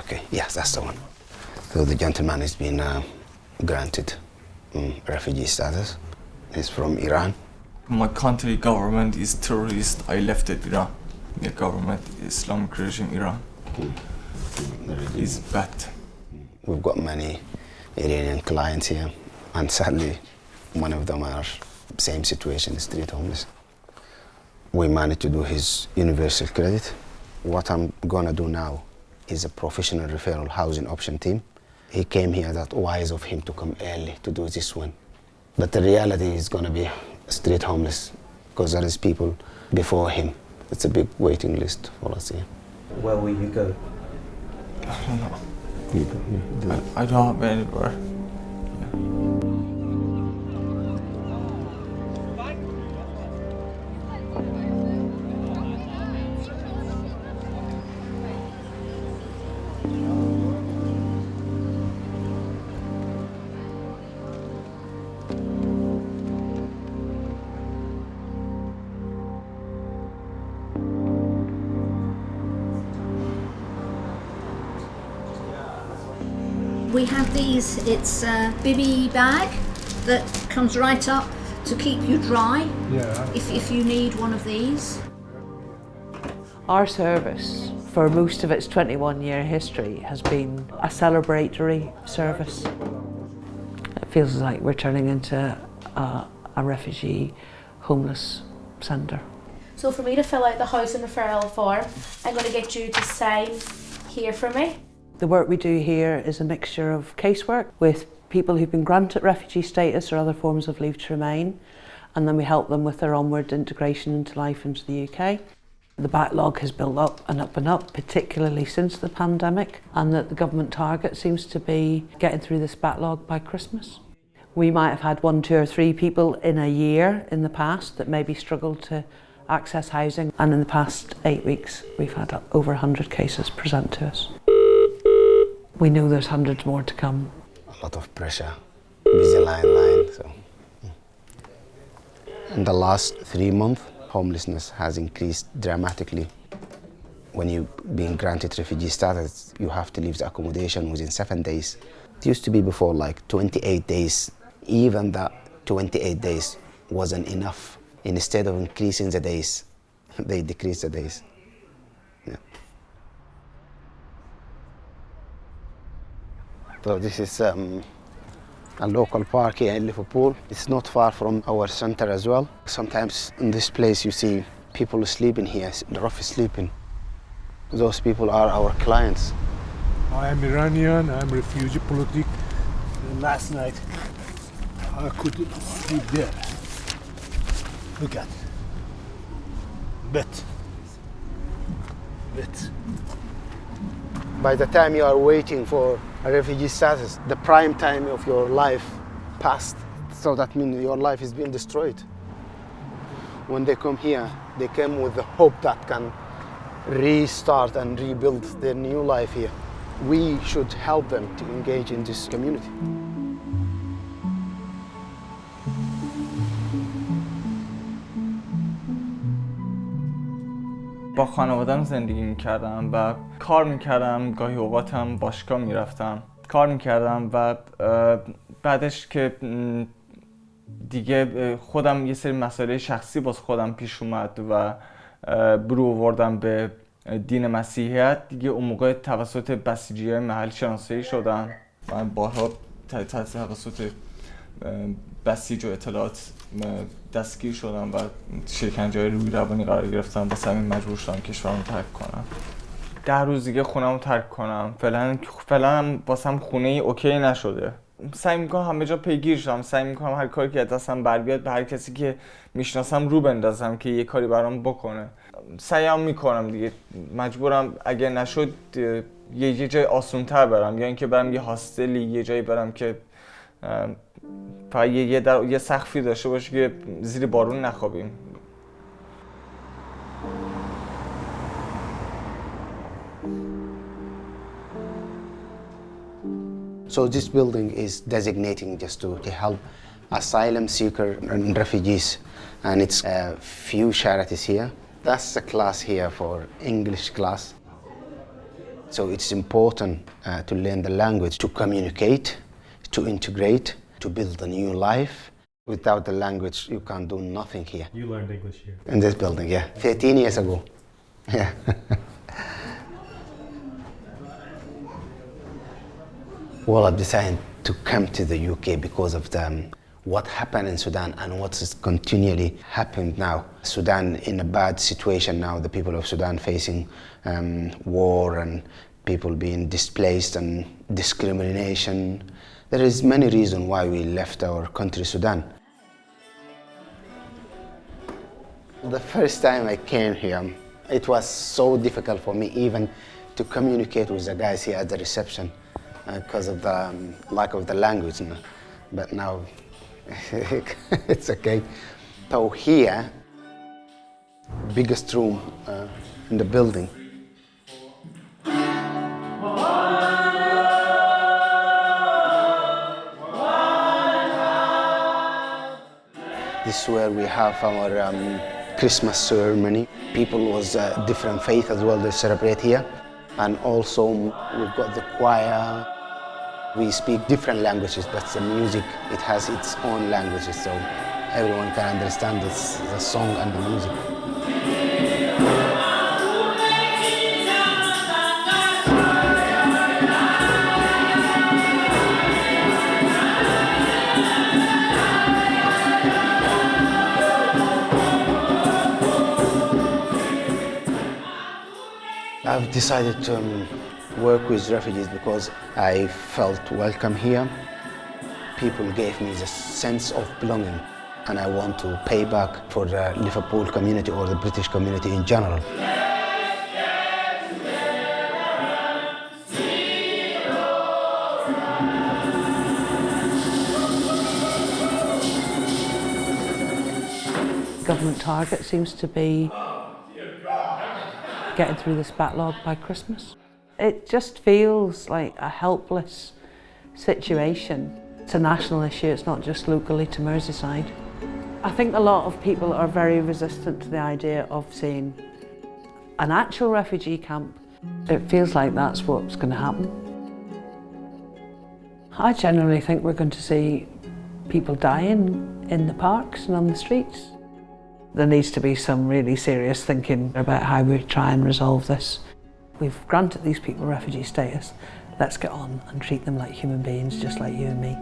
Okay, yes, that's the one. So the gentleman has been granted refugee status. He's from Iran. My country government is terrorist. I left it Iran. The government, Islamic regime Iran, is bad. We've got many Iranian clients here, and sadly, one of them are same situation, street homeless. We managed to do his universal credit. What I'm gonna do now is a professional referral housing option team. He came here, that wise of him to come early to do this one. But the reality is gonna be street homeless, because there is people before him. It's a big waiting list for us here. Where will you go? I don't know. I don't have anywhere. We have these, it's a bibby bag that comes right up to keep you dry, if you need one of these. Our service, for most of its 21-year history, has been a celebratory service. It feels like we're turning into a refugee homeless centre. So for me to fill out the housing referral form, I'm going to get you to sign here for me. The work we do here is a mixture of casework with people who've been granted refugee status or other forms of leave to remain, and then we help them with their onward integration into life into the UK. The backlog has built up and up and up, particularly since the pandemic, and that the government target seems to be getting through this backlog by Christmas. We might have had 1, 2 or 3 people in a year in the past that maybe struggled to access housing, and in the past 8 weeks we've had over 100 cases present to us. We know there's hundreds more to come. A lot of pressure, busy line. So. In the last 3 months, homelessness has increased dramatically. When you're being granted refugee status, you have to leave the accommodation within 7 days. It used to be before like 28 days. Even that 28 days wasn't enough. Instead of increasing the days, they decreased the days. Yeah. So this is a local park here in Liverpool. It's not far from our center as well. Sometimes in this place you see people sleeping here, rough sleeping. Those people are our clients. I am Iranian, I am refugee politic. Last night I couldn't sleep there. Look at it. Bed. By the time you are waiting for a refugee status, the prime time of your life passed. So that means your life is being destroyed. When they come here, they come with the hope that can restart and rebuild their new life here. We should help them to engage in this community. با خانواده‌ام زندگی می‌کردم و کار می‌کردم، گاهی اوقاتم باشگاه می‌رفتم. کار می‌کردم و بعدش که دیگه خودم یه سری مسائل شخصی باز خودم پیش اومد و برو آوردم به دین مسیحیت، دیگه اون موقع توسط بسیجی‌های محل شناسایی شدم. من بارها توسط بسیج و اطلاعات دستگیر شدم و شکنجه‌های روی روانی قرار گرفتم. واسه همین مجبور شدم کشورمو ترک کنم. 10 روز دیگه خونه‌مو ترک کنم. فعلا واسم خونه اوکی نشده. سعی می‌کنم همه جا پیگیر شم. سعی می‌کنم هر کاری که دستم بر بیاد به هر کسی که میشناسم رو بندازم که یه کاری برام بکنه. سعیم می‌کنم دیگه. مجبورم اگه نشد یه جای آسون‌تر برم، یا اینکه برم یه هاستلی، یه جایی برم که فقط یه سقفی داشته باشه که زیر بارون نخوابیم. So this building is designating just to help asylum seekers and refugees, and it's a few charities here. That's the class here for English class. So it's important to learn the language, to communicate, to integrate, to build a new life. Without the language, you can't do nothing here. You learned English here? In this building, yeah. 13 years ago. Yeah. Well, I've decided to come to the UK because of what happened in Sudan and what is continually happening now. Sudan in a bad situation now, the people of Sudan facing war and people being displaced and discrimination. There is many reasons why we left our country, Sudan. The first time I came here, it was so difficult for me even to communicate with the guys here at the reception because of the lack of the language. But now it's okay. So here, biggest room in the building. This is where we have our Christmas ceremony. People was different faith as well, they celebrate here. And also we've got the choir. We speak different languages, but the music, it has its own languages, so everyone can understand the song and the music. I've decided to work with refugees because I felt welcome here. People gave me the sense of belonging, and I want to pay back for the Liverpool community or the British community in general. Government target seems to be getting through this backlog by Christmas. It just feels like a helpless situation. It's a national issue, it's not just locally to Merseyside. I think a lot of people are very resistant to the idea of seeing an actual refugee camp. It feels like that's what's going to happen. I generally think we're going to see people dying in the parks and on the streets. There needs to be some really serious thinking about how we try and resolve this. We've granted these people refugee status. Let's get on and treat them like human beings, just like you and me.